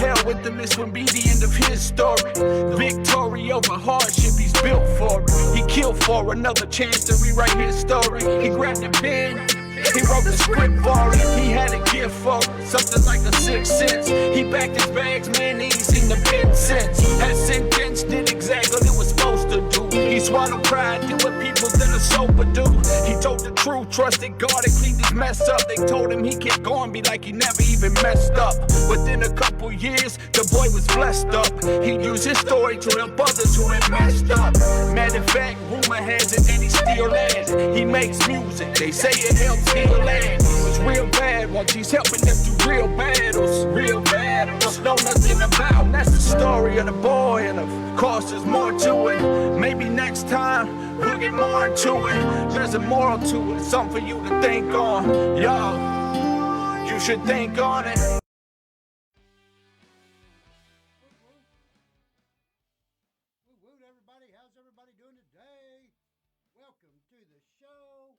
hell with him, this would be the end of his story. Victory over hardship, he's built for it. He killed for another chance to rewrite his story. He grabbed a pen, he wrote the script for it. He had a gift for it, something like a sixth sense. He backed his bags, man, he's seen the been since. That sentence did exactly what it was supposed to do. He swallowed pride, did what people that are sober do. He told the truth, trusted God, and cleaned his mess up. They told him he kept going, be like he never even messed up. Within a couple years, the boy was blessed up. He used his story to help others who had messed up. Matter of fact, rumor has it that he still at. He makes music, they say it helps heal land. It's real bad once he's helping them through real battles. Real battles, know nothing about. And that's the story of the boy, and of course there's more to it. Maybe next time we'll get more into it. There's a moral to it, something for you to think on. Yo, you should think on it. Woot, everybody. How's everybody doing today? Welcome to the show.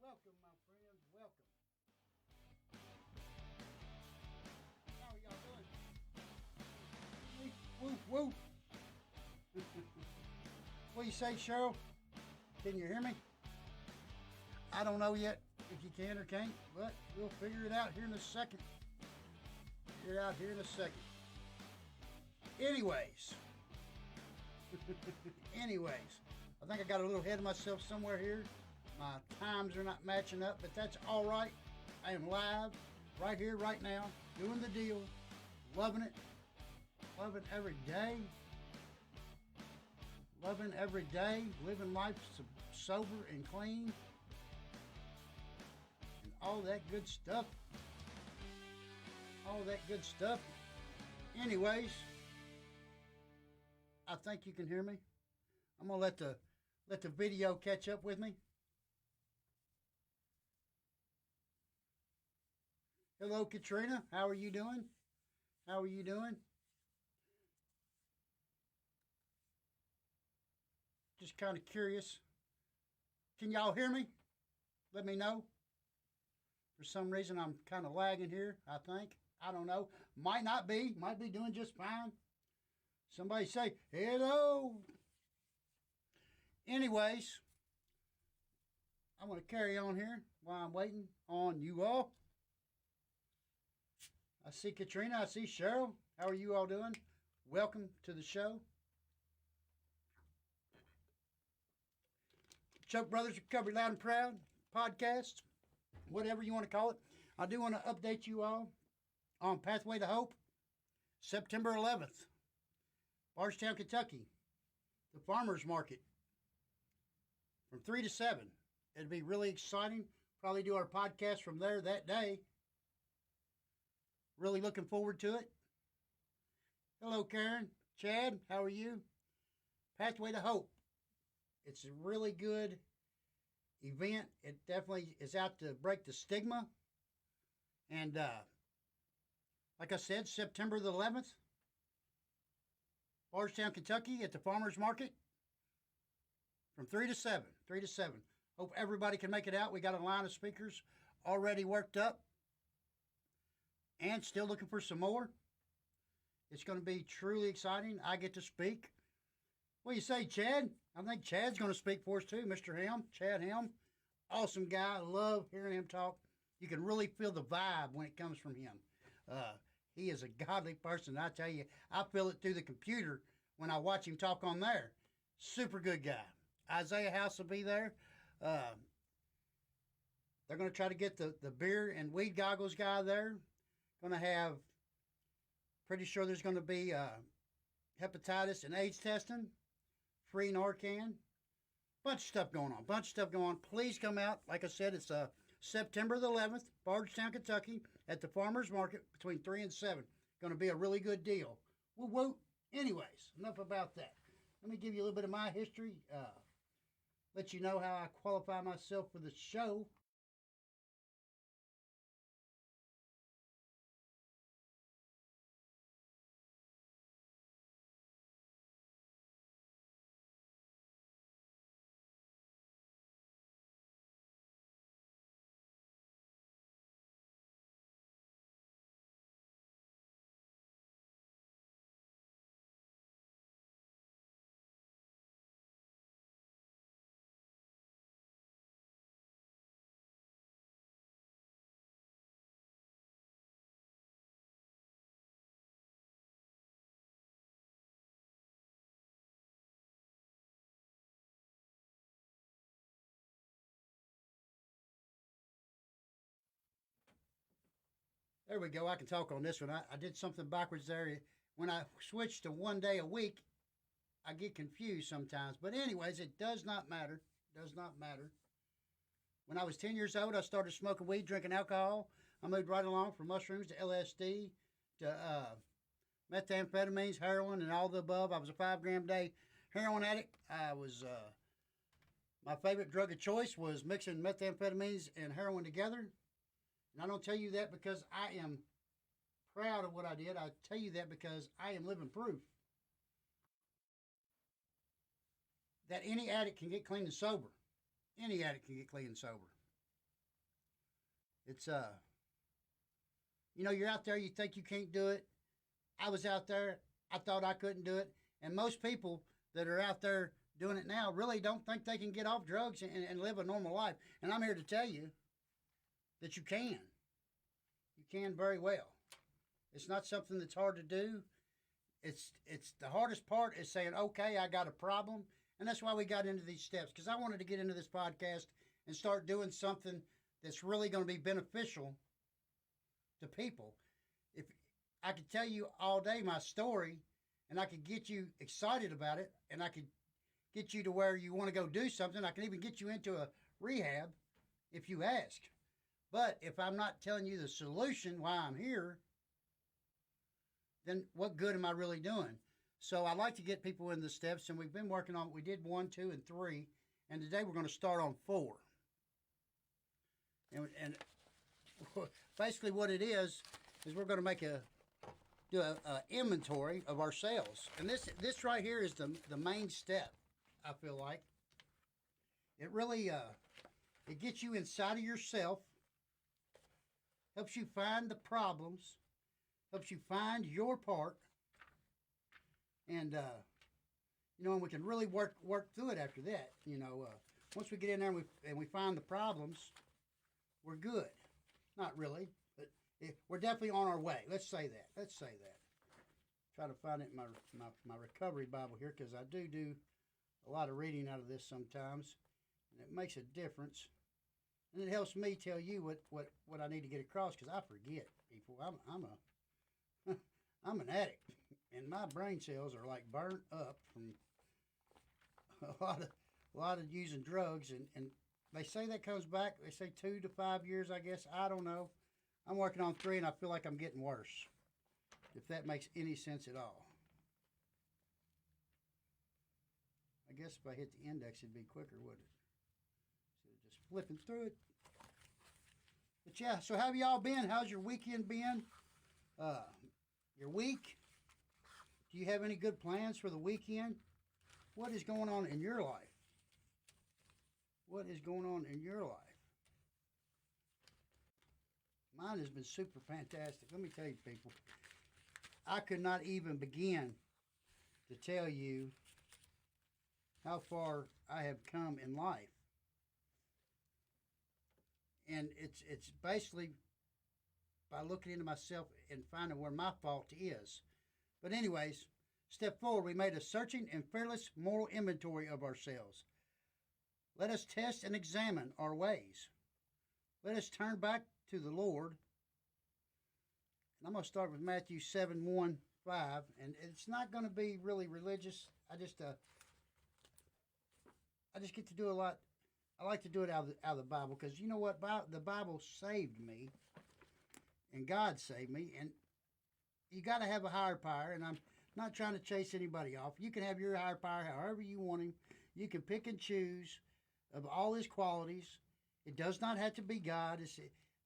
Welcome, my friends. Welcome. How are y'all doing? Woo, woo. What do you say, Cheryl? Can you hear me? I don't know yet if you can or can't, but we'll figure it out here in a second. Anyways, I think I got a little ahead of myself somewhere here. My times are not matching up, but that's all right. I am live right here, right now, doing the deal, loving it, loving every day, living life sober and clean, and all that good stuff. Anyways, I think you can hear me. I'm gonna let the video catch up with me. Hello, Katrina. How are you doing? Just kind of curious. Can y'all hear me? Let me know. For some reason, I'm kind of lagging here, I think. I don't know. Might not be. Might be doing just fine. Somebody say, hello. Anyways, I'm going to carry on here while I'm waiting on you all. I see Katrina. I see Cheryl. How are you all doing? Welcome to the show. Chuck Brothers Recovery Loud and Proud podcast, whatever you want to call it. I do want to update you all on Pathway to Hope, September 11th, Bardstown, Kentucky, the Farmers Market, from 3 to 7. It'd be really exciting. Probably do our podcast from there that day. Really looking forward to it. Hello, Karen. Chad, how are you? Pathway to Hope. It's a really good event. It definitely is out to break the stigma. And like I said, September the 11th, Bardstown, Kentucky, at the Farmers Market, from 3 to 7. Hope everybody can make it out. We got a line of speakers already worked up, and still looking for some more. It's going to be truly exciting. I get to speak. What do you say, Chad? I think Chad's going to speak for us too, Mr. Helm, Chad Helm. Awesome guy. I love hearing him talk. You can really feel the vibe when it comes from him. He is a godly person. I tell you, I feel it through the computer when I watch him talk on there. Super good guy. Isaiah House will be there. They're going to try to get the beer and weed goggles guy there. Going to have, pretty sure there's going to be hepatitis and AIDS testing, free Narcan. Bunch of stuff going on. Please come out. Like I said, it's September the 11th, Bardstown, Kentucky, at the Farmers Market between 3 and 7. Going to be a really good deal. Woo. Anyways, enough about that. Let me give you a little bit of my history. Let you know how I qualify myself for the show. There we go. I can talk on this one. I did something backwards there. When I switch to 1 day a week, I get confused sometimes. But anyways, it does not matter. Does not matter. When I was 10 years old, I started smoking weed, drinking alcohol. I moved right along from mushrooms to LSD to methamphetamines, heroin, and all the above. I was a 5 gram a day heroin addict. I was my favorite drug of choice was mixing methamphetamines and heroin together. And I don't tell you that because I am proud of what I did. I tell you that because I am living proof that any addict can get clean and sober. Any addict can get clean and sober. It's you're out there, you think you can't do it. I was out there, I thought I couldn't do it. And most people that are out there doing it now really don't think they can get off drugs and live a normal life. And I'm here to tell you that you can. You can very well. It's not something that's hard to do. It's the hardest part is saying, okay, I got a problem. And that's why we got into these steps, because I wanted to get into this podcast and start doing something that's really going to be beneficial to people. If I could tell you all day my story and I could get you excited about it and I could get you to where you want to go do something, I can even get you into a rehab if you ask. But if I'm not telling you the solution why I'm here, then what good am I really doing? So I like to get people in the steps, and we've been working on, we did 1, 2, and 3, and today we're going to start on 4. And basically what it is we're going to do a inventory of our sales. And this right here is the main step, I feel like. It really, it gets you inside of yourself, helps you find the problems, helps you find your part, and and we can really work through it after that. Once we get in there and we find the problems, we're good. Not really, but we're definitely on our way. Let's say that. Try to find it in my recovery Bible here, because I do a lot of reading out of this sometimes, and it makes a difference. And it helps me tell you what I need to get across, because I forget, people. I'm an addict, and my brain cells are like burnt up from a lot of using drugs, and they say that comes back. They say 2 to 5 years, I guess. I don't know. I'm working on 3, and I feel like I'm getting worse, if that makes any sense at all. I guess if I hit the index, it'd be quicker, wouldn't it? Instead of just flipping through it. But yeah, so how have y'all been? How's your weekend been? Your week? Do you have any good plans for the weekend? What is going on in your life? What is going on in your life? Mine has been super fantastic. Let me tell you, people. I could not even begin to tell you how far I have come in life. And it's basically by looking into myself and finding where my fault is. But anyways, step forward, we made a searching and fearless moral inventory of ourselves. Let us test and examine our ways. Let us turn back to the Lord. And I'm going to start with Matthew 7:1-5, and it's not going to be really religious. I just get to do a lot. I like to do it out of the Bible, because you know what? The Bible saved me, and God saved me, and you got to have a higher power, and I'm not trying to chase anybody off. You can have your higher power however you want him. You can pick and choose of all his qualities. It does not have to be God.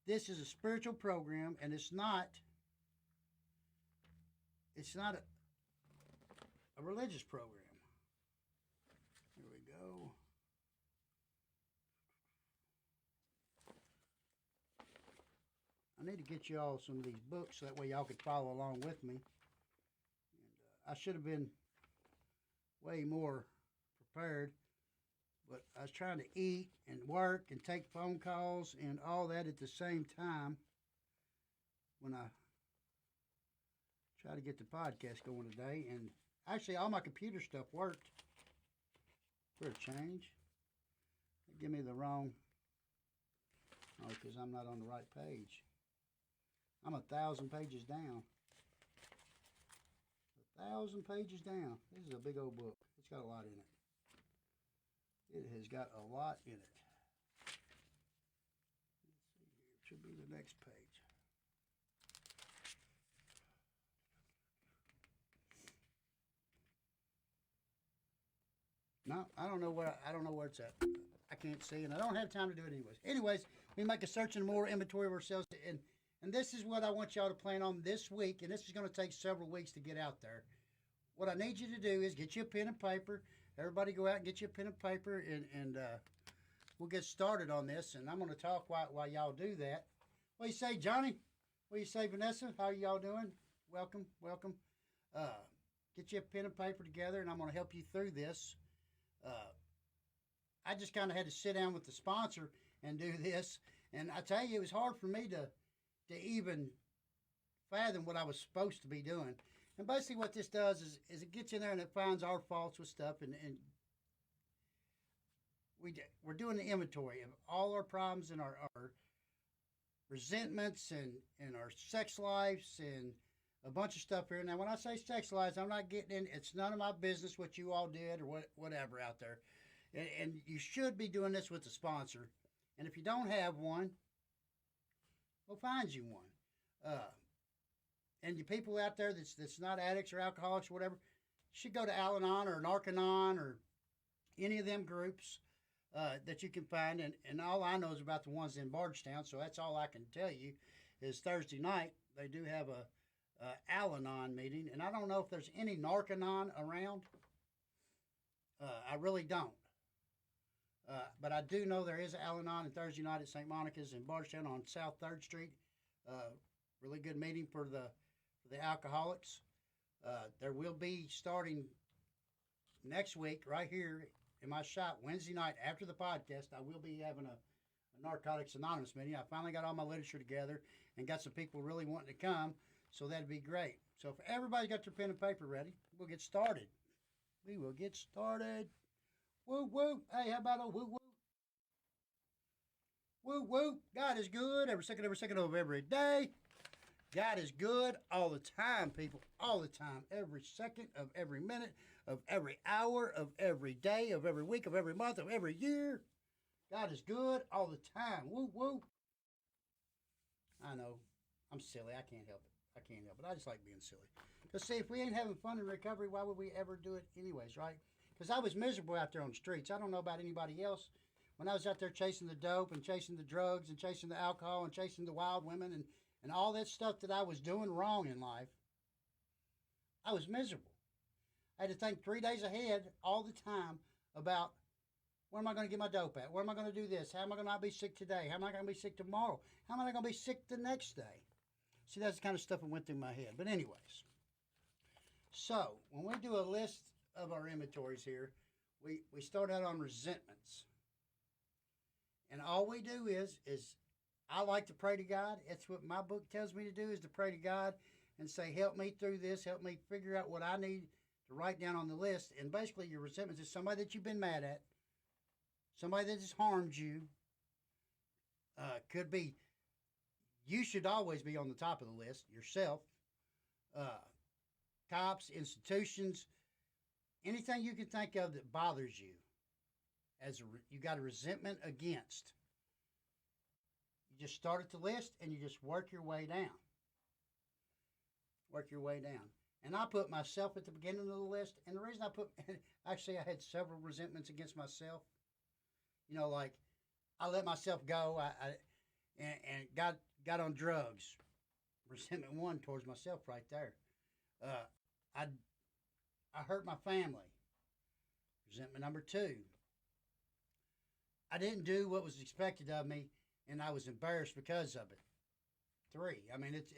This is a spiritual program, and it's not a religious program. Here we go. I need to get y'all some of these books so that way y'all could follow along with me. And I should have been way more prepared, but I was trying to eat and work and take phone calls and all that at the same time when I try to get the podcast going today. And actually, all my computer stuff worked for a change. Give me the wrong, because I'm not on the right page. I'm 1,000 pages down. 1,000 pages down. This is a big old book. It's got a lot in it. It has got a lot in it. Let's see here. It should be the next page. No, I don't know where it's at. I can't see, and I don't have time to do it anyways. Anyways, we make a search and more inventory of ourselves, and this is what I want y'all to plan on this week, and this is going to take several weeks to get out there. What I need you to do is get you a pen and paper. Everybody go out and get you a pen and paper, and we'll get started on this, and I'm going to talk while y'all do that. What do you say, Johnny? What do you say, Vanessa? How y'all doing? Welcome, welcome. Get you a pen and paper together, and I'm going to help you through this. I just kind of had to sit down with the sponsor and do this, and I tell you, it was hard for me to even fathom what I was supposed to be doing. And basically what this does is it gets in there and it finds our faults with stuff, and we're doing the inventory of all our problems and our resentments and our sex lives and a bunch of stuff here. Now, when I say sex lives, I'm not getting in. It's none of my business what you all did or whatever out there. And you should be doing this with the sponsor. And if you don't have one, we'll find you one. And you people out there that's not addicts or alcoholics or whatever, should go to Al-Anon or Narcan or any of them groups that you can find. And all I know is about the ones in Bardstown, so that's all I can tell you is Thursday night they do have a Al-Anon meeting, and I don't know if there's any Narcanon around. I really don't. But I do know there is an Al-Anon on Thursday night at St. Monica's in Bardstown on South 3rd Street. Really good meeting for the alcoholics. There will be starting next week right here in my shop Wednesday night after the podcast. I will be having a Narcotics Anonymous meeting. I finally got all my literature together and got some people really wanting to come, so that'd be great. So if everybody's got their pen and paper ready, we'll get started. We will get started. Woo, woo. Hey, how about a woo, woo? Woo, woo. God is good every second of every day. God is good all the time, people. All the time. Every second of every minute of every hour of every day of every week of every month of every year. God is good all the time. Woo, woo. I know. I'm silly. I can't help it. I just like being silly. Because, see, if we ain't having fun in recovery, why would we ever do it anyways, right? Because I was miserable out there on the streets. I don't know about anybody else. When I was out there chasing the dope and chasing the drugs and chasing the alcohol and chasing the wild women and all that stuff that I was doing wrong in life, I was miserable. I had to think 3 days ahead all the time about where am I going to get my dope at? Where am I going to do this? How am I going to not be sick today? How am I going to be sick tomorrow? How am I going to be sick the next day? See, that's the kind of stuff that went through my head. But anyways, so when we do a list of our inventories here, we start out on resentments. And all we do is I like to pray to God. It's what my book tells me to do, is to pray to God and say, help me through this. Help me figure out what I need to write down on the list. And basically your resentments is somebody that you've been mad at, somebody that has harmed you. Could be, you should always be on the top of the list, yourself. Cops, institutions, anything you can think of that bothers you, you got a resentment against. You just start at the list and you just work your way down. Work your way down. And I put myself at the beginning of the list. And the reason actually I had several resentments against myself. You know, like I let myself go. And got on drugs. Resentment 1 towards myself right there. I hurt my family. Resentment number 2. I didn't do what was expected of me, and I was embarrassed because of it. 3. I mean, it's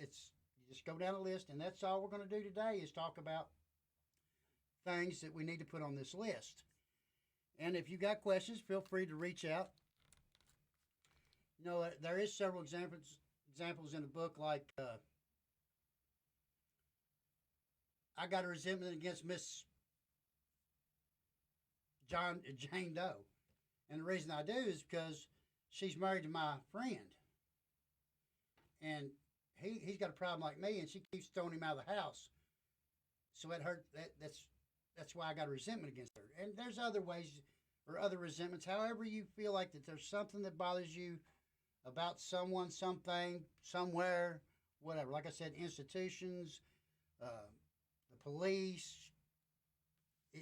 you just go down the list, and that's all we're going to do today is talk about things that we need to put on this list. And if you got questions, feel free to reach out. You know, there is several examples in the book, like I got a resentment against Miss Jane Doe. And the reason I do is because she's married to my friend. And he's got a problem like me, and she keeps throwing him out of the house. So it hurt. That's why I got a resentment against her. And there's other ways or other resentments. However you feel like that there's something that bothers you about someone, something, somewhere, whatever. Like I said, institutions, the police.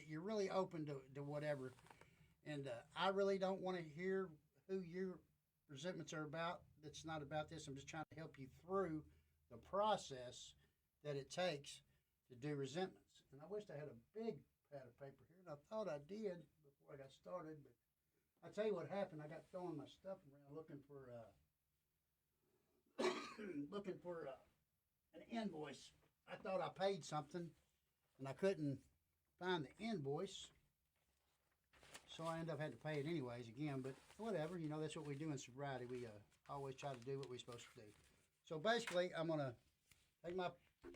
You're really open to whatever. And I really don't want to hear who your resentments are about. That's not about this. I'm just trying to help you through the process that it takes to do resentments. And I wish I had a big pad of paper here, and I thought I did before I got started. But I tell you what happened. I got throwing my stuff around looking for an invoice. I thought I paid something, and I couldn't find the invoice. So I ended up having to pay it anyways again, but whatever, that's what we do in sobriety. We always try to do what we're supposed to do. So basically, I'm going to take my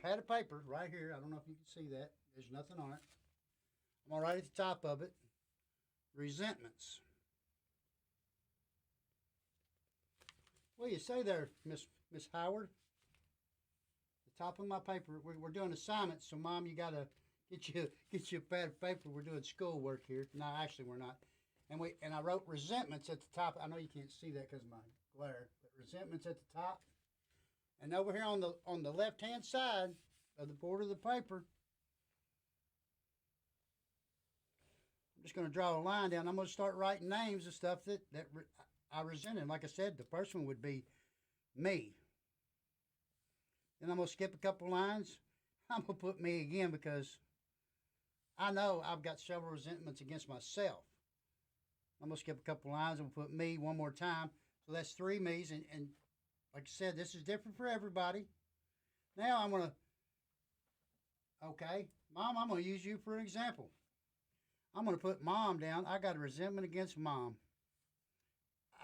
pad of paper right here. I don't know if you can see that. There's nothing on it. I'm going to write at the top of it, resentments. What do you say there, Miss Howard? The top of my paper, we're doing assignments, so Mom, you got to get you a pad of paper. We're doing schoolwork here. No, actually, we're not. And I wrote resentments at the top. I know you can't see that because of my glare, but resentments at the top. And over here on the left-hand side of the border of the paper, I'm just going to draw a line down. I'm going to start writing names of stuff that I resented. Like I said, the first one would be me. Then I'm going to skip a couple lines. I'm going to put me again because I know I've got several resentments against myself. I'm going to skip a couple lines and put me one more time. So that's 3 me's. And like I said, this is different for everybody. Now I'm going to, okay, Mom, I'm going to use you for an example. I'm going to put Mom down. I got a resentment against Mom.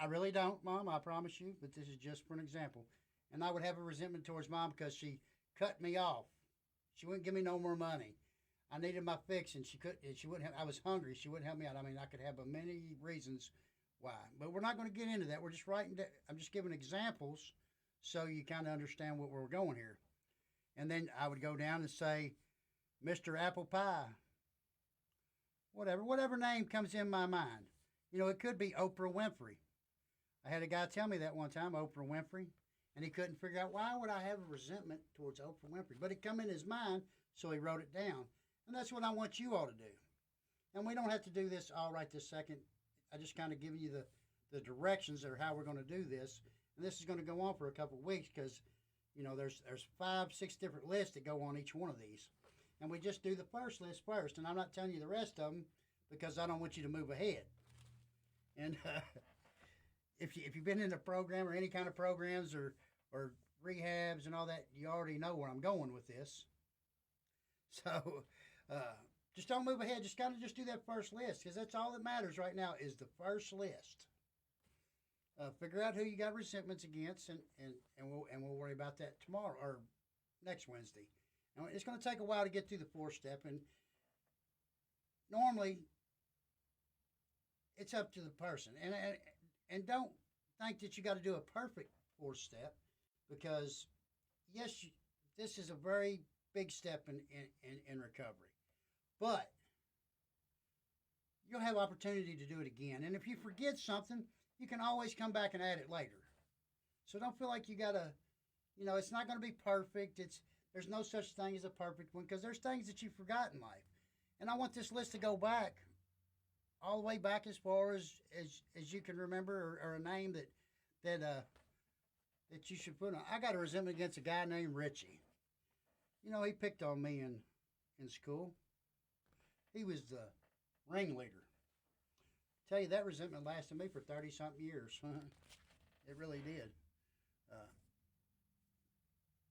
I really don't, Mom, I promise you, but this is just for an example. And I would have a resentment towards Mom because she cut me off. She wouldn't give me no more money. I needed my fix, and she wouldn't have. I was hungry. She wouldn't help me out. I mean, I could have many reasons why, but we're not going to get into that. We're just writing. I'm just giving examples so you kind of understand what we're going here. And then I would go down and say, Mr. Apple Pie. Whatever name comes in my mind. It could be Oprah Winfrey. I had a guy tell me that one time, Oprah Winfrey, and he couldn't figure out why would I have a resentment towards Oprah Winfrey. But it come in his mind, so he wrote it down. And that's what I want you all to do. And we don't have to do this all right this second. I just kind of give you the directions of how we're going to do this. And this is going to go on for a couple of weeks because, there's 5, 6 different lists that go on each one of these. And we just do the first list first. And I'm not telling you the rest of them because I don't want you to move ahead. And if you've been in a program or any kind of programs or rehabs and all that, you already know where I'm going with this. So just don't move ahead. Just kind of just do that first list because that's all that matters right now is the first list. Figure out who you got resentments against, and we'll worry about that tomorrow or next Wednesday. And it's going to take a while to get through the 4th step, and normally it's up to the person. And don't think that you got to do a perfect 4th step because yes, this is a very big step in recovery. But you'll have opportunity to do it again. And if you forget something, you can always come back and add it later. So don't feel like you got to, it's not going to be perfect. There's no such thing as a perfect one because there's things that you forgot in life. And I want this list to go back, all the way back as far as you can remember or a name that you should put on. I got a resentment against a guy named Richie. He picked on me in school. He was the ringleader. Tell you, that resentment lasted me for 30-something years. It really did.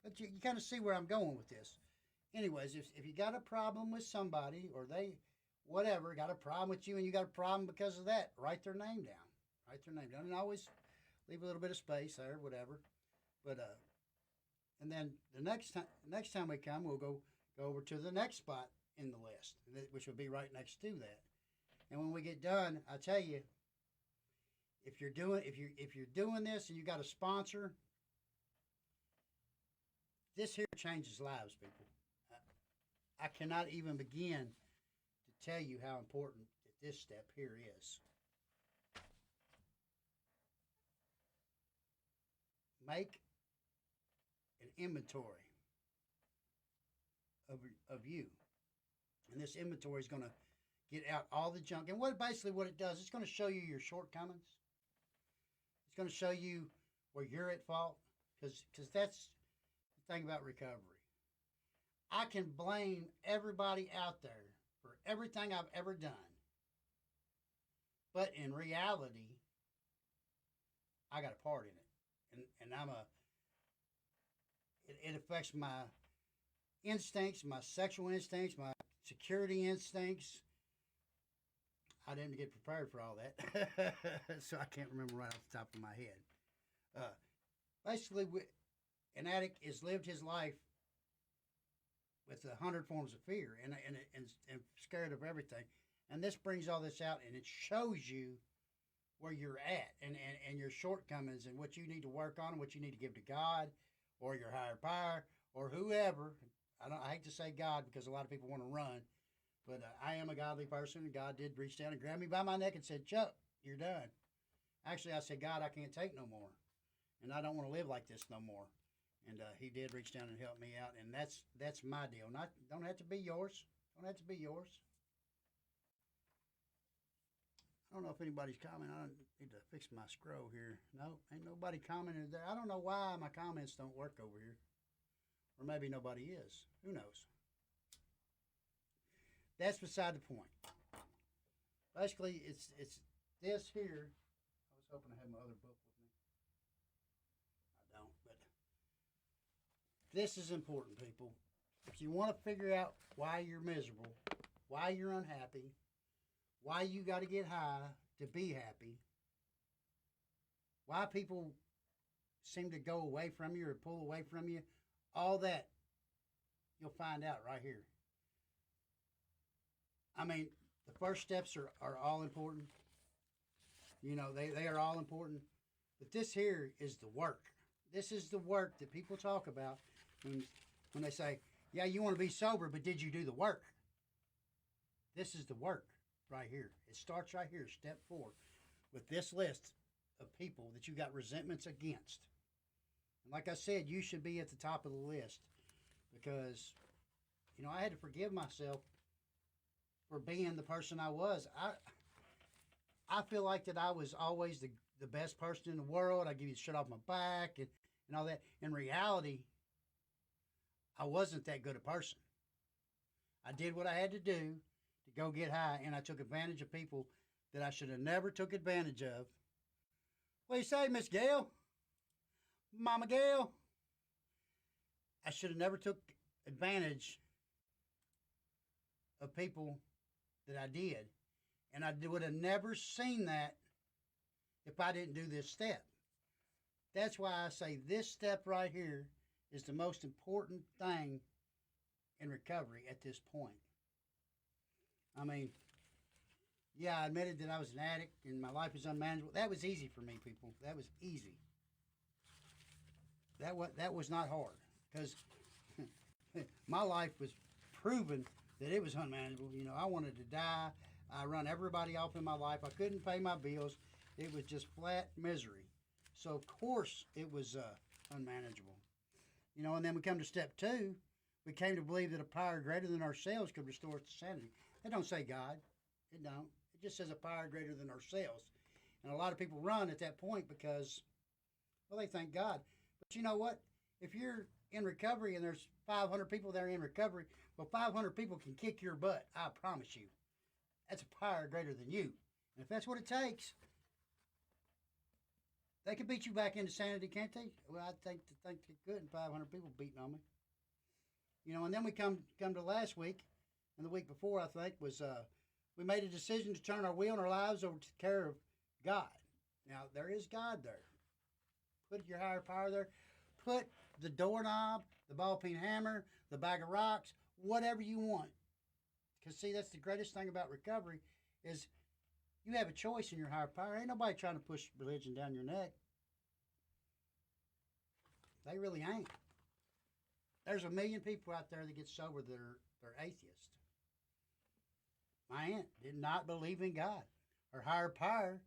But you kind of see where I'm going with this. Anyways, if you got a problem with somebody or they, whatever, got a problem with you and you got a problem because of that, write their name down. Write their name down. And always leave a little bit of space there, whatever. But, and then the next time we come, we'll go over to the next spot in the list, which will be right next to that. And when we get done, I tell you, if you're doing this and you got a sponsor, This here changes lives, people. I cannot even begin to tell you how important that this step here is. Make an inventory of you. And this inventory is going to get out all the junk. And what it does, it's going to show you your shortcomings. It's going to show you where you're at fault, because that's the thing about recovery. I can blame everybody out there for everything I've ever done. But in reality, I got a part in it. And it affects my instincts, my sexual instincts, my security instincts. I didn't get prepared for all that, so I can't remember right off the top of my head. Basically, an addict has lived his life with 100 forms of fear and scared of everything. And this brings all this out, and it shows you where you're at and your shortcomings and what you need to work on and what you need to give to God or your higher power or whoever. I hate to say God because a lot of people want to run, but I am a godly person, and God did reach down and grab me by my neck and said, Chuck, you're done. Actually, I said, God, I can't take no more, and I don't want to live like this no more. And he did reach down and help me out, and that's my deal. Don't have to be yours. Don't have to be yours. I don't know if anybody's commenting. I need to fix my scroll here. No, ain't nobody commenting there. I don't know why my comments don't work over here. Or maybe nobody is. Who knows? That's beside the point. Basically, it's this here. I was hoping I had my other book with me. I don't, but this is important, people. If you want to figure out why you're miserable, why you're unhappy, why you got to get high to be happy, why people seem to go away from you or pull away from you, all that you'll find out right here. I mean, the first steps are all important. You know, they are all important. But this here is the work. This is the work that people talk about when they say, yeah, you want to be sober, but did you do the work? This is the work right here. It starts right here, step 4, with this list of people that you got resentments against. And like I said, you should be at the top of the list because, you know, I had to forgive myself for being the person I was. I feel like that I was always the best person in the world. I give you shit off my back and all that. In reality, I wasn't that good a person. I did what I had to do to go get high, and I took advantage of people that I should have never took advantage of. What do you say, Miss Gail? Mama Gail? I should have never took advantage of people that I did. And I would have never seen that if I didn't do this step. That's why I say this step right here is the most important thing in recovery at this point. I mean, yeah, I admitted that I was an addict and my life was unmanageable. That was easy for me, people. That was easy. That was not hard because my life was proven that it was unmanageable. You know, I wanted to die. I run everybody off in my life. I couldn't pay my bills. It was just flat misery. So, of course, it was unmanageable. You know, and then we come to step 2. We came to believe that a power greater than ourselves could restore us to sanity. It don't say God. It don't. It just says a power greater than ourselves. And a lot of people run at that point because, well, they thank God. But you know what? If you're in recovery and there's 500 people there in recovery, well, 500 people can kick your butt. I promise you. That's a power greater than you. And if that's what it takes, they can beat you back into sanity, can't they? Well, I think they could, and 500 people beating on me. You know, and then we come to last week, and the week before, I think, was we made a decision to turn our will and our lives over to the care of God. Now, there is God there. Put your higher power there. Put the doorknob, the ball peen hammer, the bag of rocks, whatever you want. Because, see, that's the greatest thing about recovery is you have a choice in your higher power. Ain't nobody trying to push religion down your neck. They really ain't. There's a million people out there that get sober that they're atheists. My aunt did not believe in God. Her higher power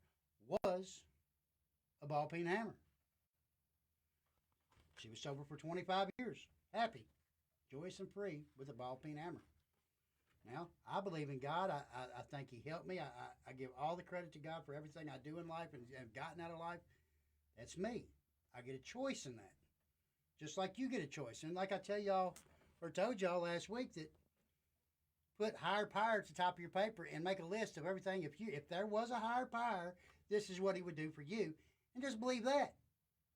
was a ball peen hammer. She was sober for 25 years, happy, joyous, and free with a ball peen hammer. Now, I believe in God. I think He helped me. I give all the credit to God for everything I do in life and have gotten out of life. That's me. I get a choice in that. Just like you get a choice. And like I told y'all last week, that put higher power at the top of your paper and make a list of everything. If there was a higher power, this is what He would do for you. And just believe that.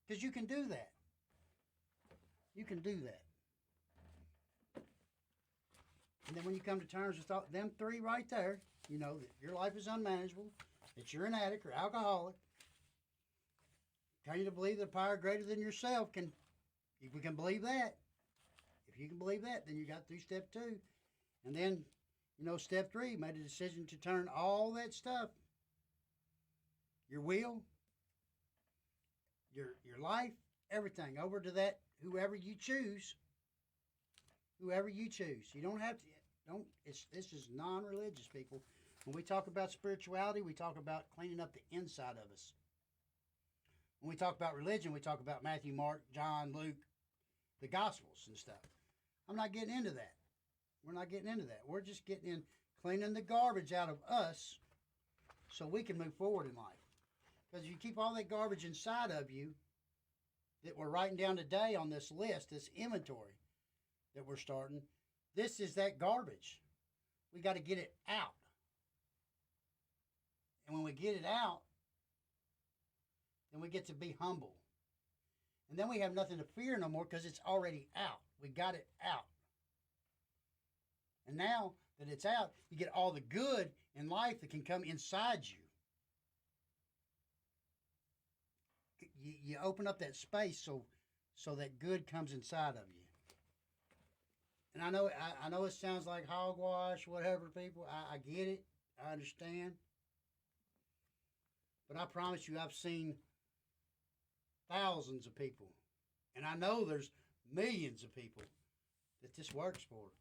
Because you can do that. You can do that. And then when you come to terms with them three right there, you know that your life is unmanageable, that you're an addict or alcoholic. Tell you to believe the power greater than yourself can, if we can believe that. If you can believe that, then you got through step 2. And then, step 3, made a decision to turn all that stuff, your will, your life, everything, over to that whoever you choose. Whoever you choose. You don't have to, this is non-religious, people. When we talk about spirituality, we talk about cleaning up the inside of us. When we talk about religion, we talk about Matthew, Mark, John, Luke, the Gospels and stuff. I'm not getting into that. We're not getting into that. We're just getting in cleaning the garbage out of us so we can move forward in life. Because if you keep all that garbage inside of you that we're writing down today on this list, this inventory that we're starting, this is that garbage. We got to get it out. And when we get it out, then we get to be humble. And then we have nothing to fear no more because it's already out. We got it out. And now that it's out, you get all the good in life that can come inside you. You open up that space so that good comes inside of you. And I know it sounds like hogwash, whatever, people. I get it. I understand. But I promise you, I've seen thousands of people. And I know there's millions of people that this works for.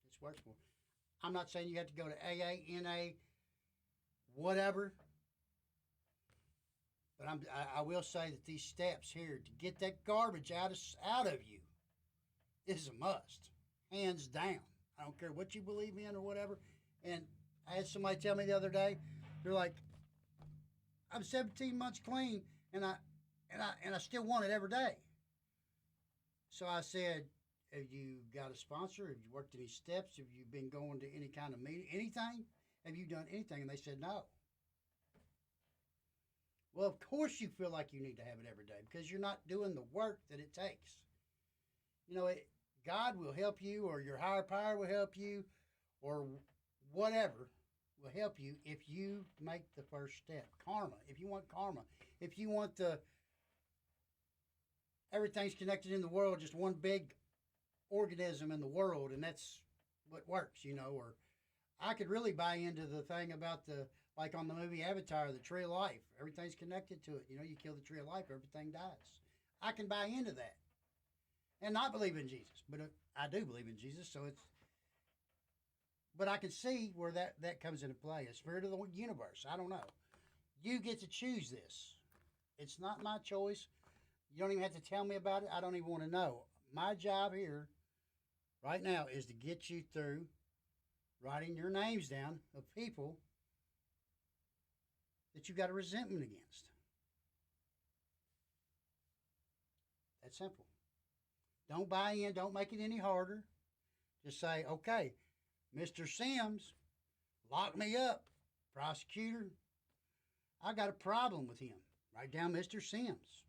This works for. I'm not saying you have to go to AA, NA, whatever. But I will say that these steps here to get that garbage out of you is a must. Hands down. I don't care what you believe in or whatever. And I had somebody tell me the other day, they're like, I'm 17 months clean and I still want it every day. So I said, have you got a sponsor? Have you worked any steps? Have you been going to any kind of meeting? Anything? Have you done anything? And they said no. Well, of course you feel like you need to have it every day because you're not doing the work that it takes. God will help you, or your higher power will help you, or whatever will help you if you make the first step. Karma. If you want karma. If you want everything's connected in the world, just one big organism in the world, and that's what works, Or I could really buy into the thing about like on the movie Avatar, the tree of life. Everything's connected to it. You kill the tree of life, everything dies. I can buy into that. And not believe in Jesus. But I do believe in Jesus, so it's... But I can see where that comes into play. A spirit of the universe. I don't know. You get to choose this. It's not my choice. You don't even have to tell me about it. I don't even want to know. My job here right now is to get you through writing your names down of people that you got a resentment against. That's simple. Don't buy in. Don't make it any harder. Just say, okay, Mr. Sims, lock me up. Prosecutor, I got a problem with him. Write down Mr. Sims.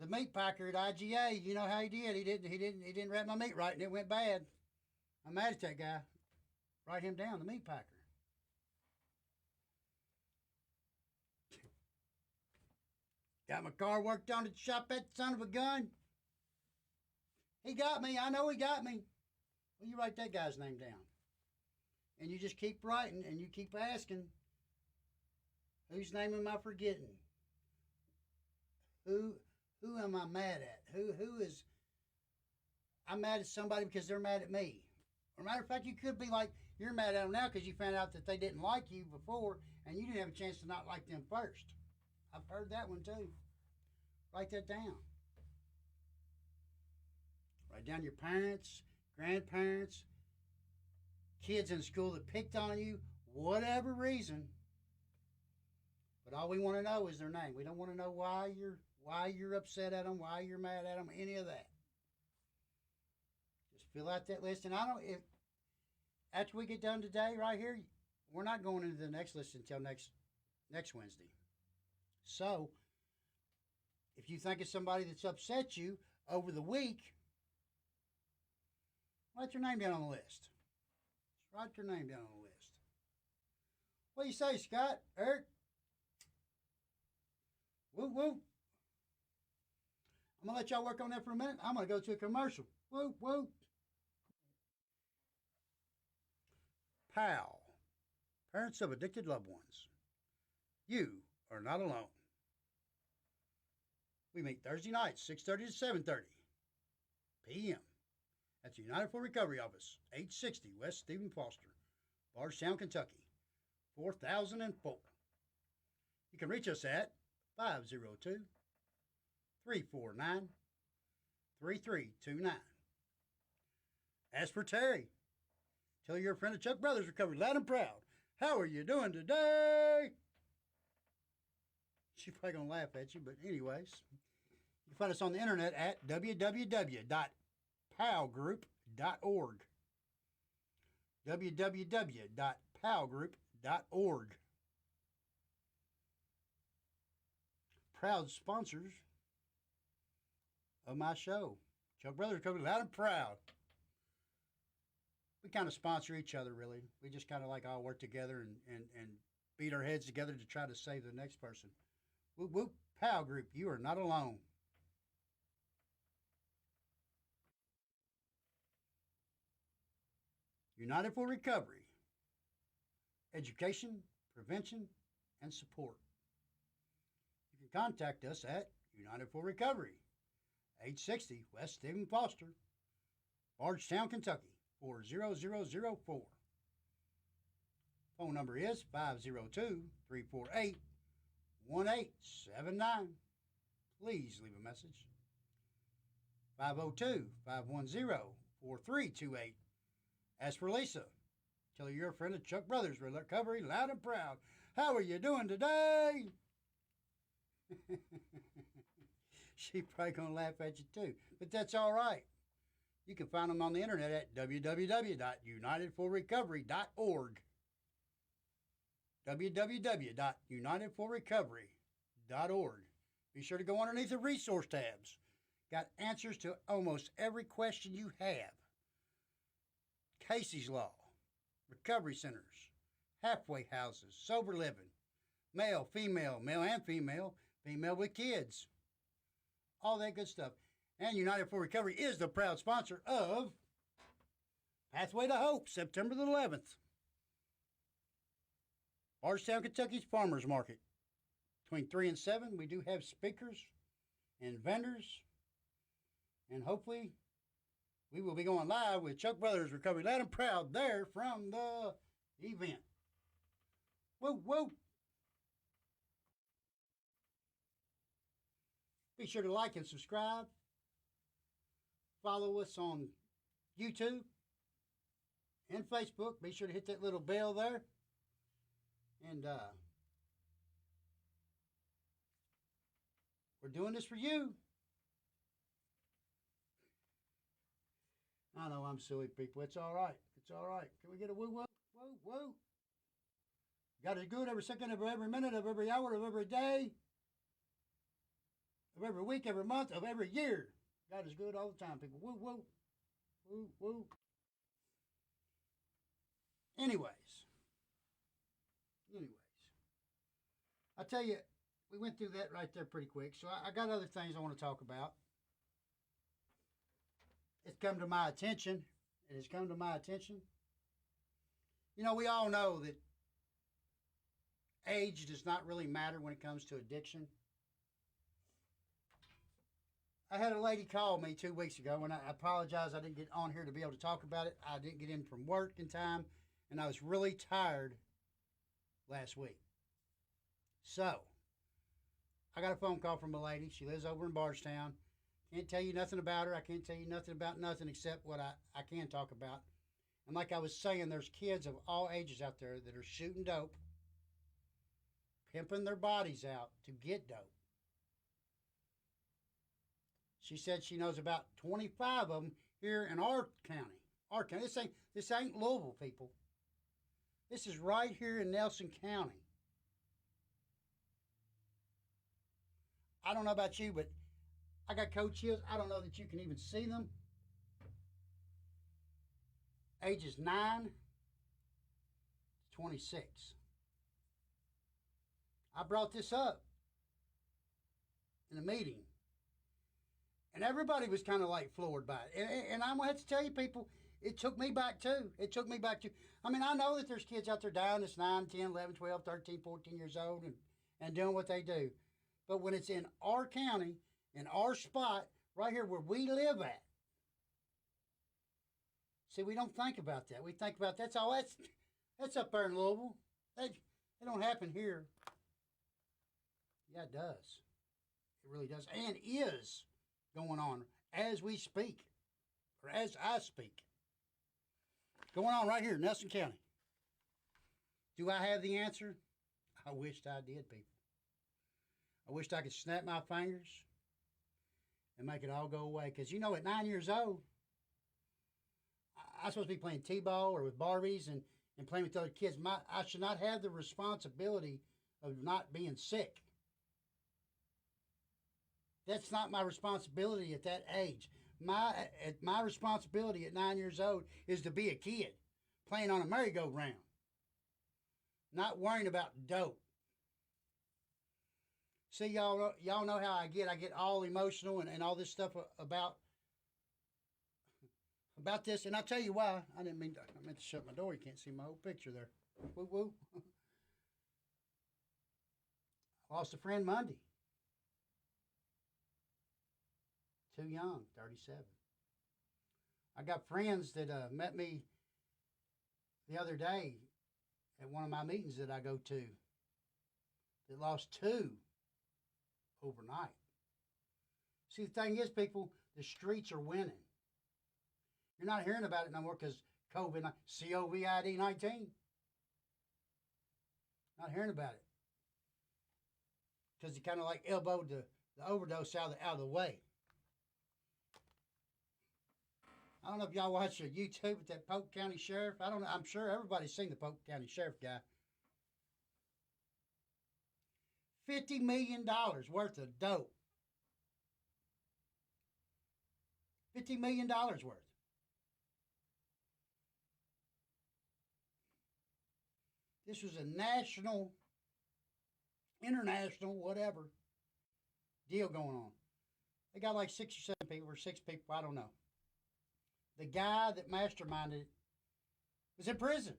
The meat packer at IGA, you know how he did. He didn't wrap my meat right and it went bad. I'm mad at that guy. Write him down, the meat packer. Got my car worked on to shop that son of a gun. He got me. I know he got me. Well, you write that guy's name down. And you just keep writing and you keep asking, whose name am I forgetting? Who Who am I mad at? Who is I'm mad at somebody because they're mad at me. Or matter of fact, you could be like, you're mad at them now because you found out that they didn't like you before and you didn't have a chance to not like them first. I've heard that one too. Write that down. Write down your parents, grandparents, kids in school that picked on you, whatever reason. But all we want to know is their name. We don't want to know why you're upset at them, why you're mad at them, any of that. Just fill out that list. And if after we get done today, right here, we're not going into the next list until next Wednesday. So, if you think of somebody that's upset you over the week, write your name down on the list. Just write your name down on the list. What do you say, Scott? Eric? Woo woo. I'm going to let y'all work on that for a minute. I'm going to go to a commercial. Woo woo. PAL, parents of addicted loved ones. You are not alone. We meet Thursday nights, 6:30 to 7:30 p.m. at the United for Recovery office, 860 West Stephen Foster, Bardstown, Kentucky, 4004. You can reach us at 502-349-3329. As for Terry, tell your friend of Chuck Brothers Recovery loud and proud. How are you doing today? She's probably going to laugh at you, but anyways, you can find us on the internet at www.palgroup.org. www.palgroup.org. Proud sponsors of my show. Chuck Brothers Recovery loud and proud. We kind of sponsor each other, really. We just kind of like all work together and beat our heads together to try to save the next person. Whoop, whoop, PAL Group, you are not alone. United for Recovery, education, prevention, and support. You can contact us at United for Recovery, 860 West Stephen Foster, Bardstown, Kentucky, 40004. Phone number is 502-348-1879. Please leave a message. 502-510-4328. As for Lisa, tell her you're a friend of Chuck Brothers Recovery loud and proud. How are you doing today? She probably going to laugh at you too, but that's all right. You can find them on the internet at www.unitedforrecovery.org. www.unitedforrecovery.org. Be sure to go underneath the resource tabs. Got answers to almost every question you have. Casey's Law, recovery centers, halfway houses, sober living, male and female with kids. All that good stuff. And United for Recovery is the proud sponsor of Pathway to Hope, September the 11th. Bardstown, Kentucky's Farmers Market. Between 3 and 7, we do have speakers and vendors. And hopefully, we will be going live with Chuck Brothers Recovery loud and proud there from the event. Whoa, whoa. Be sure to like and subscribe. Follow us on YouTube and Facebook. Be sure to hit that little bell there. And we're doing this for you. I know I'm silly, people. It's all right. It's all right. Can we get a woo woo? Woo woo. God is good every second of every minute of every hour of every day, of every week, every month, of every year. God is good all the time, people. Woo woo. Woo woo. Anyways. I tell you, we went through that right there pretty quick. So I got other things I want to talk about. It's come to my attention. It has come to my attention. You know, we all know that age does not really matter when it comes to addiction. I had a lady call me 2 weeks ago, and I apologize I didn't get on here to be able to talk about it. I didn't get in from work in time, and I was really tired last week. So, I got a phone call from a lady. She lives over in Bardstown. Can't tell you nothing about her. I can't tell you nothing about nothing except what I can talk about. And like I was saying, there's kids of all ages out there that are shooting dope, pimping their bodies out to get dope. She said she knows about 25 of them here in our county. Our county. This ain't Louisville, people. This is right here in Nelson County. I don't know about you, but I got cold chills. I don't know that you can even see them. Ages 9 to 26. I brought this up in a meeting, and everybody was kind of like floored by it. And I'm going to have to tell you, people, it took me back too. I mean, I know that there's kids out there dying that's 9, 10, 11, 12, 13, 14 years old and doing what they do. But when it's in our county, in our spot, right here where we live at, see, we don't think about that. We think about that's up there in Louisville. It don't happen here. Yeah, it does. It really does. And is going on as we speak, or as I speak. Going on right here in Nelson County. Do I have the answer? I wished I did, people. I wished I could snap my fingers and make it all go away. Because, you know, at 9 years old, I'm supposed to be playing T-ball or with Barbies and playing with other kids. I should not have the responsibility of not being sick. That's not my responsibility at that age. My responsibility at 9 years old is to be a kid playing on a merry-go-round, not worrying about dope. See, y'all know how I get. I get all emotional and all this stuff about this. And I'll tell you why. I meant to shut my door. You can't see my whole picture there. Woo woo. I lost a friend Monday. Too young, 37. I got friends that met me the other day at one of my meetings that I go to that lost 2 overnight. See, the thing is, people, the streets are winning. You're not hearing about it no more because COVID-19. Not hearing about it because he kind of like elbowed the overdose out of the way. I don't know if y'all watch your YouTube with that Polk County Sheriff. I don't know. I'm sure everybody's seen the Polk County Sheriff guy. $50 million worth of dope. $50 million worth. This was a national, international, whatever deal going on. They got like 6 or 7 people, or 6 people, I don't know. The guy that masterminded it was in prison.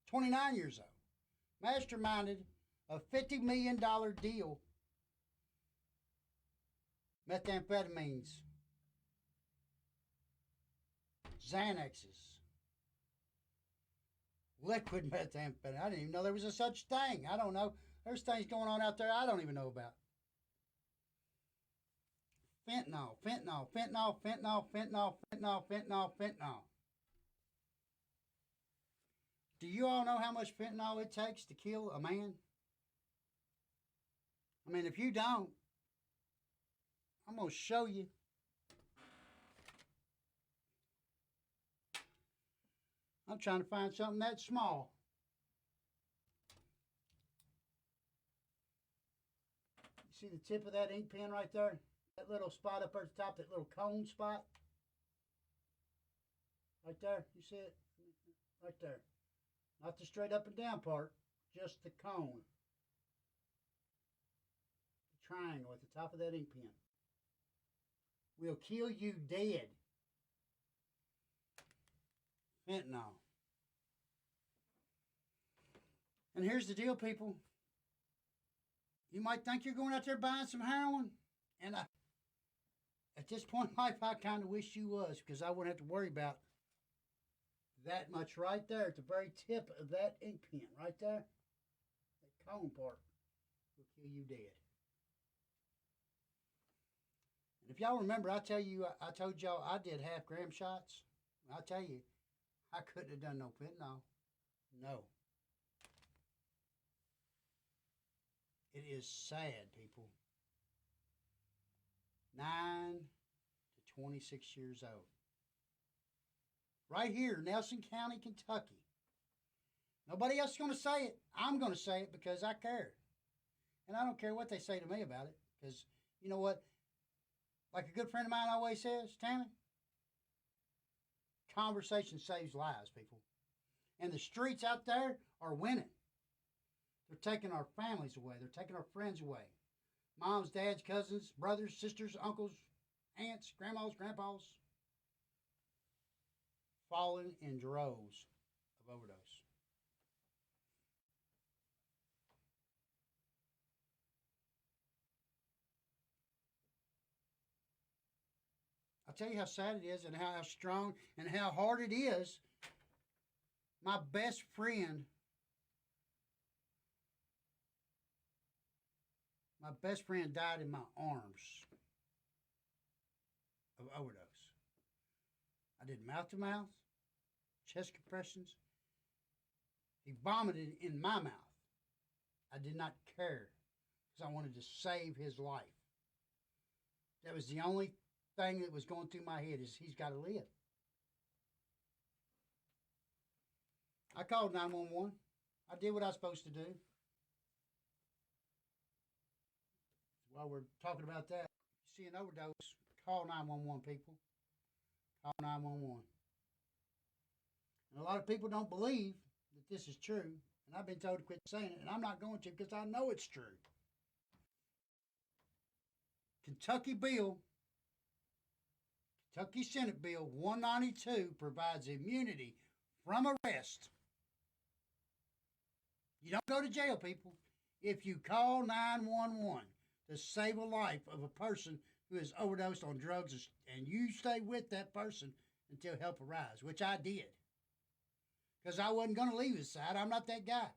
29 years old. Masterminded a $50 million deal. Methamphetamines. Xanaxes. Liquid methamphetamine. I didn't even know there was a such thing. I don't know. There's things going on out there I don't even know about. Fentanyl, fentanyl, fentanyl, fentanyl, fentanyl, fentanyl, fentanyl, fentanyl. Do you all know how much fentanyl it takes to kill a man? I mean, if you don't, I'm going to show you. I'm trying to find something that small. You see the tip of that ink pen right there? That little spot up at the top, that little cone spot. Right there, you see it? Right there. Not the straight up and down part, just the cone. The triangle at the top of that ink pen. Will kill you dead. Fentanyl. And here's the deal, people. You might think you're going out there buying some heroin, And at this point in life, I kind of wish you was, because I wouldn't have to worry about that much right there at the very tip of that ink pen, right there. That cone part will kill you dead. And if y'all remember, I told y'all I did half-gram shots. I tell you, I couldn't have done no fentanyl. No. It is sad, people. 9 to 26 years old. Right here, Nelson County, Kentucky. Nobody else is going to say it. I'm going to say it because I care. And I don't care what they say to me about it. Because, you know what? Like a good friend of mine always says, Tammy, conversation saves lives, people. And the streets out there are winning. They're taking our families away. They're taking our friends away. Moms, dads, cousins, brothers, sisters, uncles, aunts, grandmas, grandpas. Falling in droves of overdose. I'll tell you how sad it is and how strong and how hard it is. My best friend died in my arms of overdose. I did mouth to mouth, chest compressions. He vomited in my mouth. I did not care because I wanted to save his life. That was the only thing that was going through my head is he's got to live. I called 911. I did what I was supposed to do. While we're talking about that, if you see an overdose, call 911, people. Call 911. And a lot of people don't believe that this is true, and I've been told to quit saying it, and I'm not going to because I know it's true. Kentucky Senate Bill 192 provides immunity from arrest. You don't go to jail, people, if you call 911 to save a life of a person who has overdosed on drugs, and you stay with that person until help arrives, which I did. Because I wasn't going to leave his side. I'm not that guy.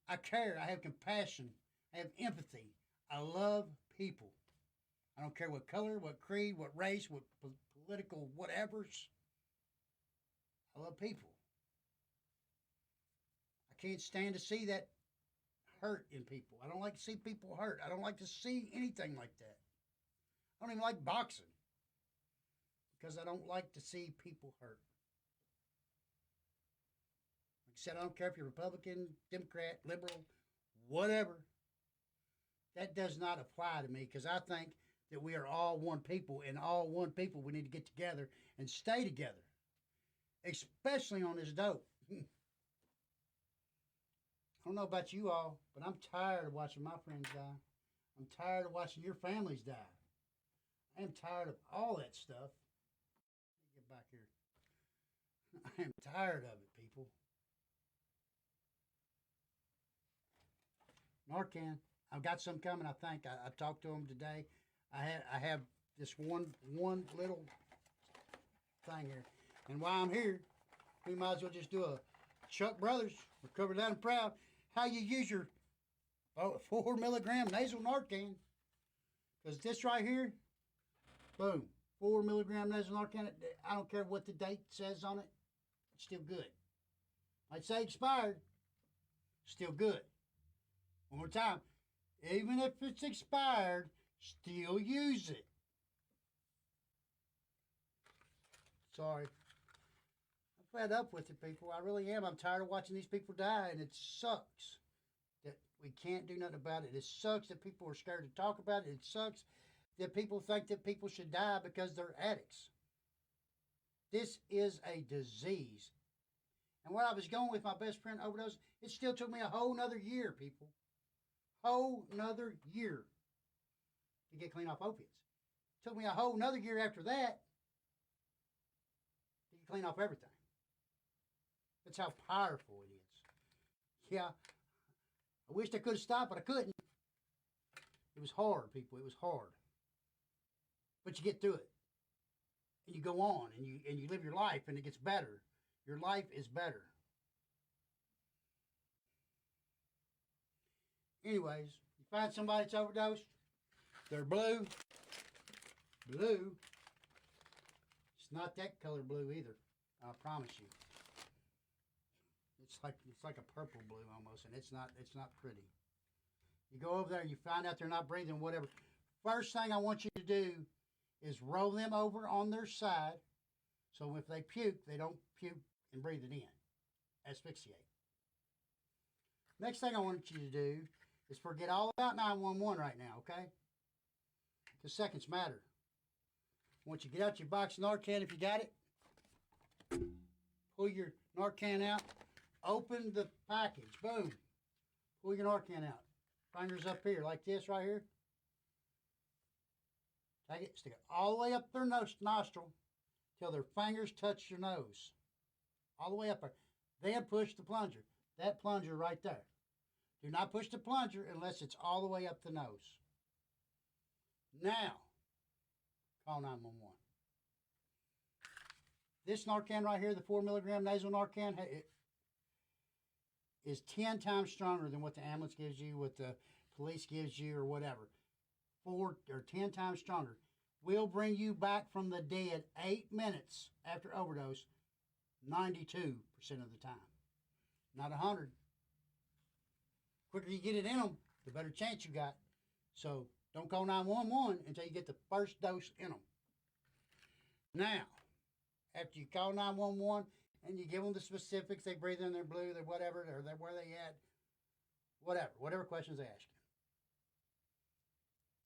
I care. I have compassion. I have empathy. I love people. I don't care what color, what creed, what race, what political whatevers. I love people. I can't stand to see that hurt in people. I don't like to see people hurt. I don't like to see anything like that. I don't even like boxing because I don't like to see people hurt. Like I said, I don't care if you're Republican, Democrat, liberal, whatever. That does not apply to me because I think that we are all one people, and all one people we need to get together and stay together, especially on this dope. I don't know about you all, but I'm tired of watching my friends die. I'm tired of watching your families die. I am tired of all that stuff. Let me get back here. I am tired of it, people. Narcan. I've got some coming, I think. I talked to them today. I have this one little thing here. And while I'm here, we might as well just do a Chuck Brothers, Recover Loud and Proud, how you use your 4 milligram nasal Narcan. Because this right here, boom, 4 milligram nasal Narcan. I don't care what the date says on it. It's still good. I'd say expired. Still good. One more time. Even if it's expired, still use it. Sorry. I'm fed up with it, people. I really am. I'm tired of watching these people die, and it sucks that we can't do nothing about it. It sucks that people are scared to talk about it. It sucks that people think that people should die because they're addicts. This is a disease. And where I was going with my best friend overdose, it still took me a whole nother year, people. Whole nother year to get clean off opiates. It took me a whole nother year after that to get clean off everything. That's how powerful it is. Yeah, I wished I could have stopped, but I couldn't. It was hard, people. It was hard. But you get through it. And you go on and you live your life and it gets better. Your life is better. Anyways, you find somebody that's overdosed, they're blue. Blue. It's not that color blue either. I promise you. It's like a purple blue almost, and it's not pretty. You go over there and you find out they're not breathing, whatever. First thing I want you to do is roll them over on their side, so if they puke, they don't puke and breathe it in. Asphyxiate. Next thing I want you to do is forget all about 911 right now, okay? Because seconds matter. Once you get out your box of Narcan, if you got it, pull your Narcan out, open the package, boom. Pull your Narcan out. Fingers up here, like this right here. Take it, stick it all the way up their nostril till their fingers touch your nose. All the way up there. Then push the plunger. That plunger right there. Do not push the plunger unless it's all the way up the nose. Now, call 911. This Narcan right here, the 4 milligram nasal Narcan, it is 10 times stronger than what the ambulance gives you, what the police gives you, or whatever. 4 or 10 times stronger. Will bring you back from the dead 8 minutes after overdose, 92% of the time. Not 100. Quicker you get it in them, the better chance you got. So don't call 911 until you get the first dose in them. Now, after you call 911 and you give them the specifics, they breathe in, they're blue, they're whatever, or they're where they at, whatever questions they ask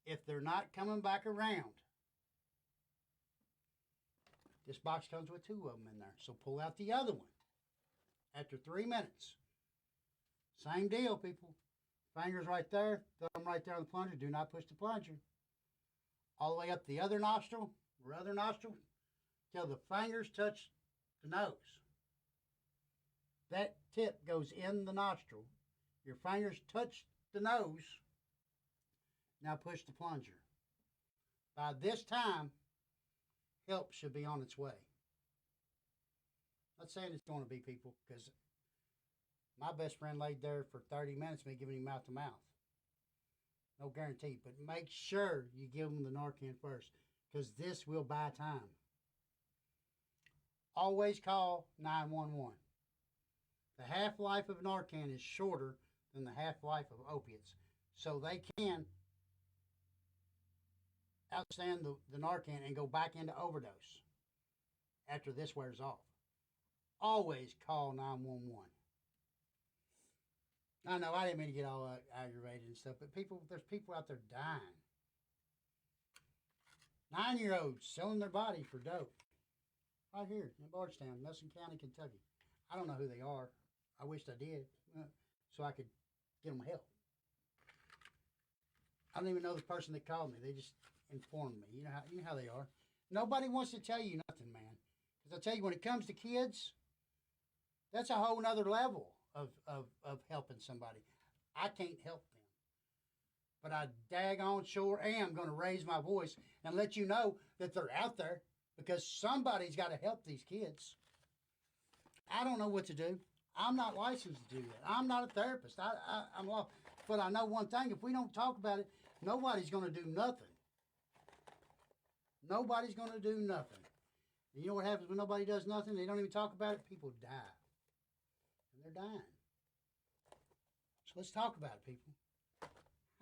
you. If they're not coming back around, this box comes with 2 of them in there. So pull out the other one after 3 minutes. Same deal, people. Fingers right there, thumb right there on the plunger. Do not push the plunger. All the way up the other nostril, till the fingers touch the nose. That tip goes in the nostril. Your fingers touch the nose. Now push the plunger. By this time, help should be on its way. Not saying it's going to be, people, because my best friend laid there for 30 minutes, me giving him mouth to mouth. No guarantee, but make sure you give them the Narcan first, because this will buy time. Always call 911. The half-life of Narcan is shorter than the half-life of opiates, so they can outstand the Narcan and go back into overdose after this wears off. Always call 911. I know I didn't mean to get all aggravated and stuff, but there's people out there dying. 9-year-olds selling their body for dope. Right here in Bardstown, Nelson County, Kentucky. I don't know who they are. I wished I did, so I could get them help. I don't even know the person that called me. They just informed me. You know how they are. Nobody wants to tell you nothing, man. Because I tell you, when it comes to kids, that's a whole nother level of helping somebody. I can't help them. But I daggone sure am going to raise my voice and let you know that they're out there, because somebody's got to help these kids. I don't know what to do. I'm not licensed to do that. I'm not a therapist. I'm lost. But I know one thing. If we don't talk about it, nobody's going to do nothing. Nobody's going to do nothing. And you know what happens when nobody does nothing? They don't even talk about it. People die. And they're dying. So let's talk about it, people.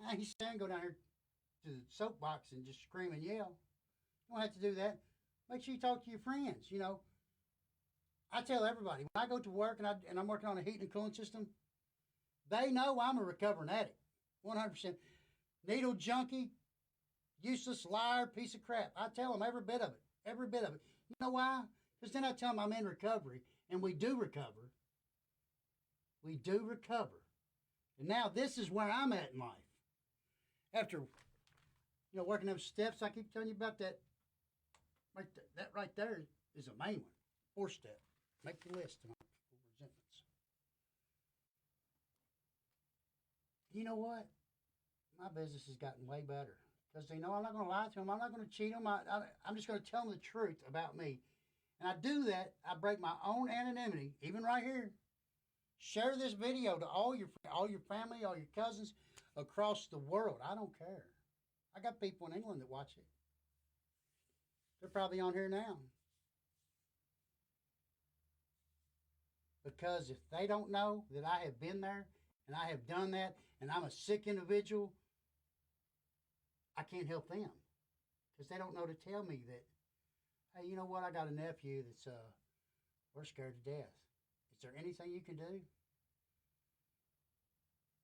I ain't saying go down here to the soapbox and just scream and yell. You don't have to do that. Make sure you talk to your friends. You know, I tell everybody, when I go to work and I'm working on a heating and cooling system, they know I'm a recovering addict. 100%. Needle junkie, useless liar, piece of crap. I tell them every bit of it. Every bit of it. You know why? Because then I tell them I'm in recovery, and we do recover. We do recover. And now this is where I'm at in life. After, working them steps, I keep telling you about that. That right there is a main one. 4-step. Make the list of my resentments. You know what? my business has gotten way better because they know I'm not going to lie to them. I'm not going to cheat them. I'm just going to tell them the truth about me. And I do that. I break my own anonymity, even right here. Share this video to all your family, all your cousins across the world. I don't care. I got people in England that watch it. They're probably on here now. Because if they don't know that I have been there and I have done that and I'm a sick individual, I can't help them. Because they don't know to tell me that, hey, you know what? I got a nephew that's, we're scared to death. Is there anything you can do?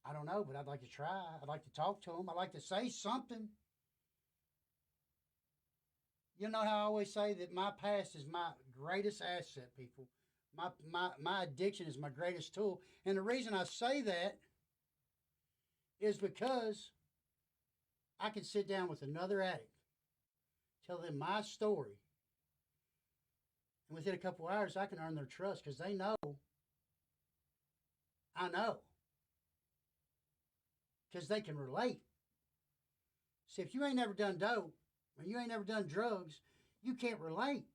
I don't know, but I'd like to try. I'd like to talk to him. I'd like to say something. You know how I always say that my past is my greatest asset, people. My addiction is my greatest tool. And the reason I say that is because I can sit down with another addict, tell them my story, and within a couple hours, I can earn their trust because they know I know. Because they can relate. See, if you ain't never done dope, or you ain't never done drugs, you can't relate.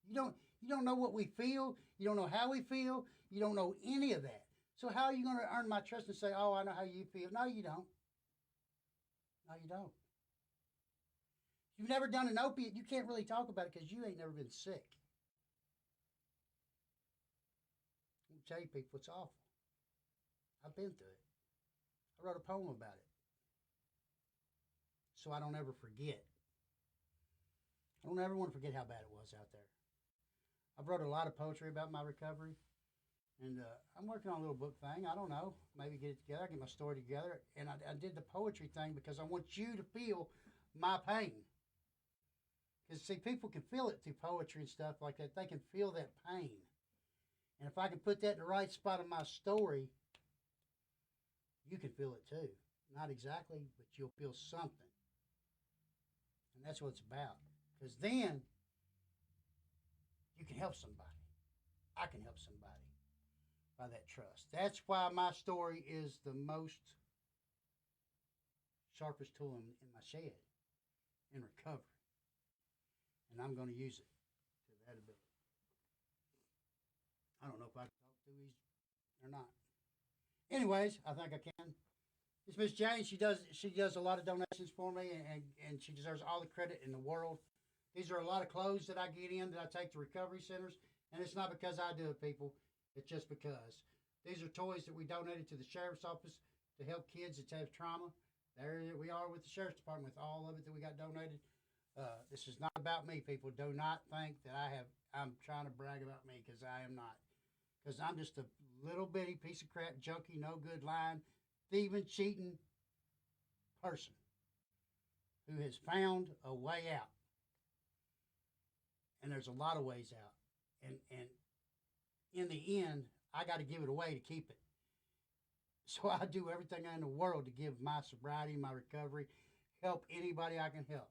You don't know what we feel. You don't know how we feel. You don't know any of that. So how are you going to earn my trust and say, oh, I know how you feel? No, you don't. No, you don't. If you've never done an opiate, you can't really talk about it because you ain't never been sick. I'll tell you people, it's awful. I've been through it. I wrote a poem about it. So I don't ever forget. I don't ever want to forget how bad it was out there. I've wrote a lot of poetry about my recovery. And I'm working on a little book thing. I don't know. Maybe get it together. Get my story together. And I did the poetry thing because I want you to feel my pain. Because, see, people can feel it through poetry and stuff like that. They can feel that pain. And if I can put that in the right spot of my story, you can feel it too. Not exactly, but you'll feel something. And that's what it's about. Because then you can help somebody. I can help somebody by that trust. That's why my story is the most sharpest tool in my shed in recovery. And I'm going to use it to that ability. I don't know if I can talk to these or not. Anyways, I think I can. It's Miss Jane. She does a lot of donations for me, and she deserves all the credit in the world. These are a lot of clothes that I get in that I take to recovery centers, and it's not because I do it, people. It's just because. These are toys that we donated to the sheriff's office to help kids that have trauma. There we are with the sheriff's department with all of it that we got donated. This is not about me, people. Do not think that I'm trying to brag about me, because I am not. Because I'm just a little bitty piece of crap, junkie, no good, lying, thieving, cheating person who has found a way out. And there's a lot of ways out. And in the end, I got to give it away to keep it. So I do everything in the world to give my sobriety, my recovery, help anybody I can help.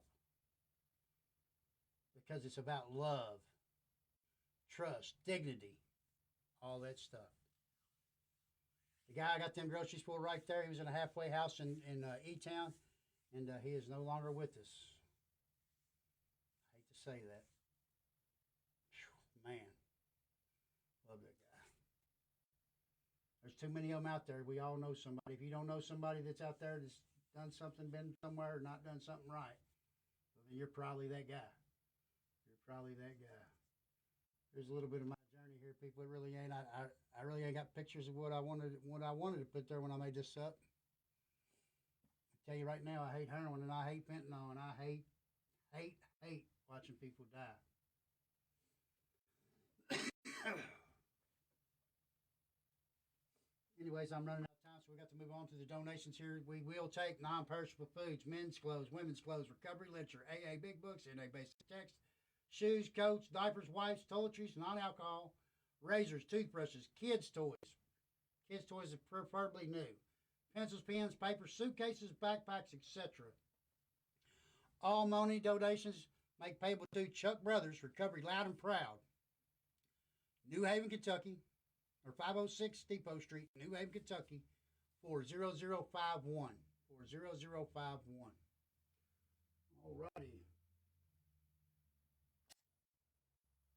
Because it's about love, trust, dignity, all that stuff. The guy I got them groceries for right there, he was in a halfway house in E-Town, and he is no longer with us. I hate to say that. Whew, man, love that guy. There's too many of them out there. We all know somebody. If you don't know somebody that's out there that's done something, been somewhere, or not done something right, well, then you're probably that guy. You're probably that guy. There's a little bit of my journey here, people. It really ain't. I really ain't got pictures of what I wanted to put there when I made this up. I tell you right now, I hate heroin and I hate fentanyl and I hate watching people die. Anyways, I'm running out of time, so we got to move on to the donations here. We will take non-perishable foods, men's clothes, women's clothes, recovery literature, AA big books, NA basic text, shoes, coats, diapers, wipes, toiletries, non-alcohol, razors, toothbrushes, kids' toys. Kids' toys are preferably new. Pencils, pens, papers, suitcases, backpacks, etc. All money donations make payable to Chuck Brothers, Recovery Loud and Proud, New Haven, Kentucky, or 506 Depot Street, New Haven, Kentucky, 40051. 40051. Alrighty.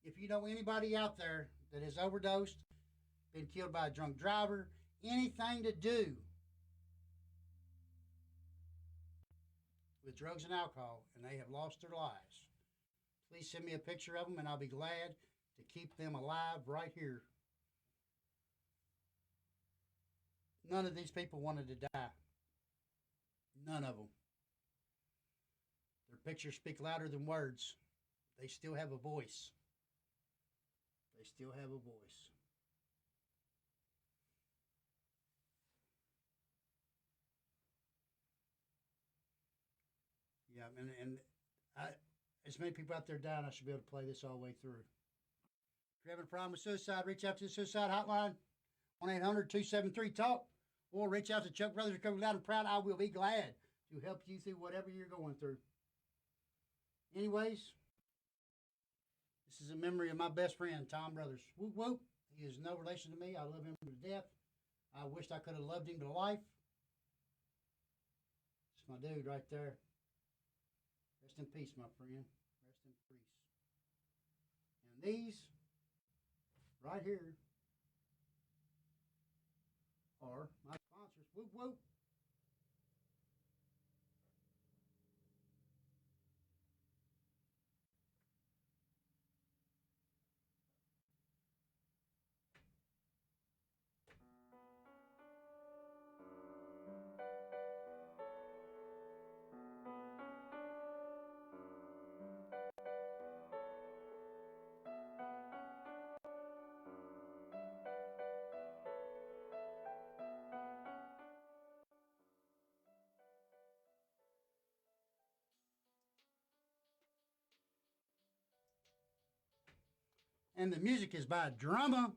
If you know anybody out there that has overdosed, been killed by a drunk driver, anything to do with drugs and alcohol, and they have lost their lives, please send me a picture of them, and I'll be glad to keep them alive right here. None of these people wanted to die. None of them. Their pictures speak louder than words. They still have a voice. They still have a voice. Yeah, as many people out there dying, I should be able to play this all the way through. If you're having a problem with suicide, reach out to the suicide hotline, 1-800-273-TALK, or reach out to Chuck Brothers Recovery Loud and Proud. I will be glad to help you through whatever you're going through. Anyways, this is a memory of my best friend, Tom Brothers. Whoop, whoop. He is no relation to me. I love him to death. I wished I could have loved him to life. It's my dude right there. Rest in peace, my friend. Rest in peace. And these, right here, are my sponsors. Whoop, whoop. And the music is by Drama.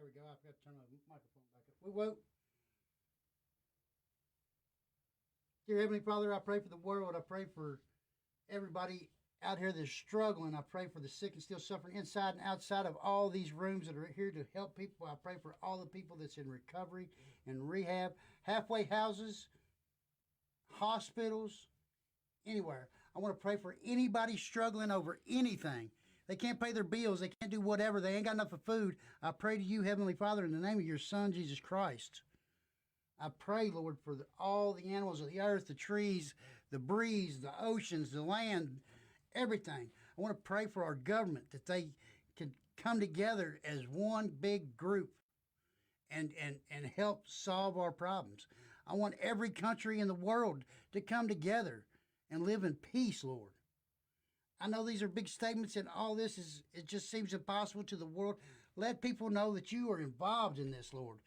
There we go. I forgot to turn the microphone back up. Whoop, whoop. Dear Heavenly Father, I pray for the world. I pray for everybody out here that's struggling. I pray for the sick and still suffering inside and outside of all these rooms that are here to help people. I pray for all the people that's in recovery and rehab, halfway houses, hospitals, anywhere. I want to pray for anybody struggling over anything. They can't pay their bills. They can't do whatever. They ain't got enough of food. I pray to you, Heavenly Father, in the name of your Son, Jesus Christ. I pray, Lord, for all the animals of the earth, the trees, the breeze, the oceans, the land, everything. I want to pray for our government that they can come together as one big group and help solve our problems. I want every country in the world to come together and live in peace, Lord. I know these are big statements and all this it just seems impossible to the world. Let people know that you are involved in this, Lord.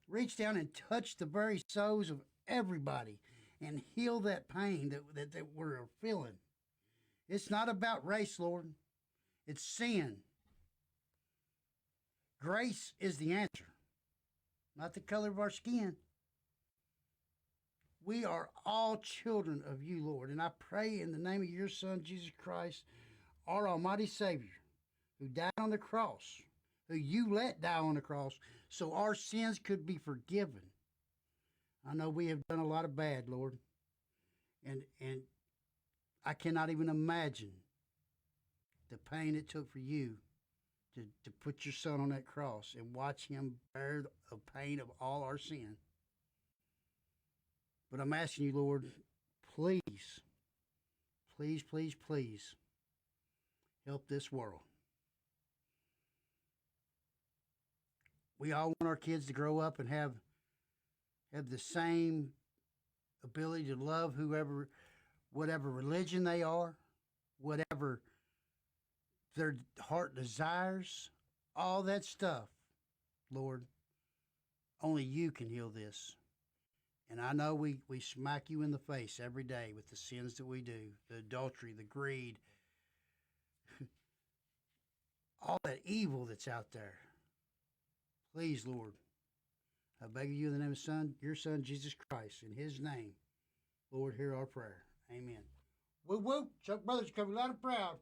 Reach down and touch the very souls of everybody and heal that pain that we're feeling. It's not about race, Lord. It's sin. Grace is the answer, not the color of our skin. We are all children of you, Lord. And I pray in the name of your Son, Jesus Christ, our almighty Savior, who died on the cross, who you let die on the cross, so our sins could be forgiven. I know we have done a lot of bad, Lord. And I cannot even imagine the pain it took for you to put your Son on that cross and watch him bear the pain of all our sin. But I'm asking you, Lord, please, please, please, please help this world. We all want our kids to grow up and have the same ability to love whoever, whatever religion they are, whatever their heart desires, all that stuff, Lord. Only you can heal this. And I know we smack you in the face every day with the sins that we do, the adultery, the greed, all that evil that's out there. Please, Lord, I beg of you in the name of your Son, Jesus Christ, in his name, Lord, hear our prayer. Amen. Woo woo, Chuck Brothers coming loud and proud.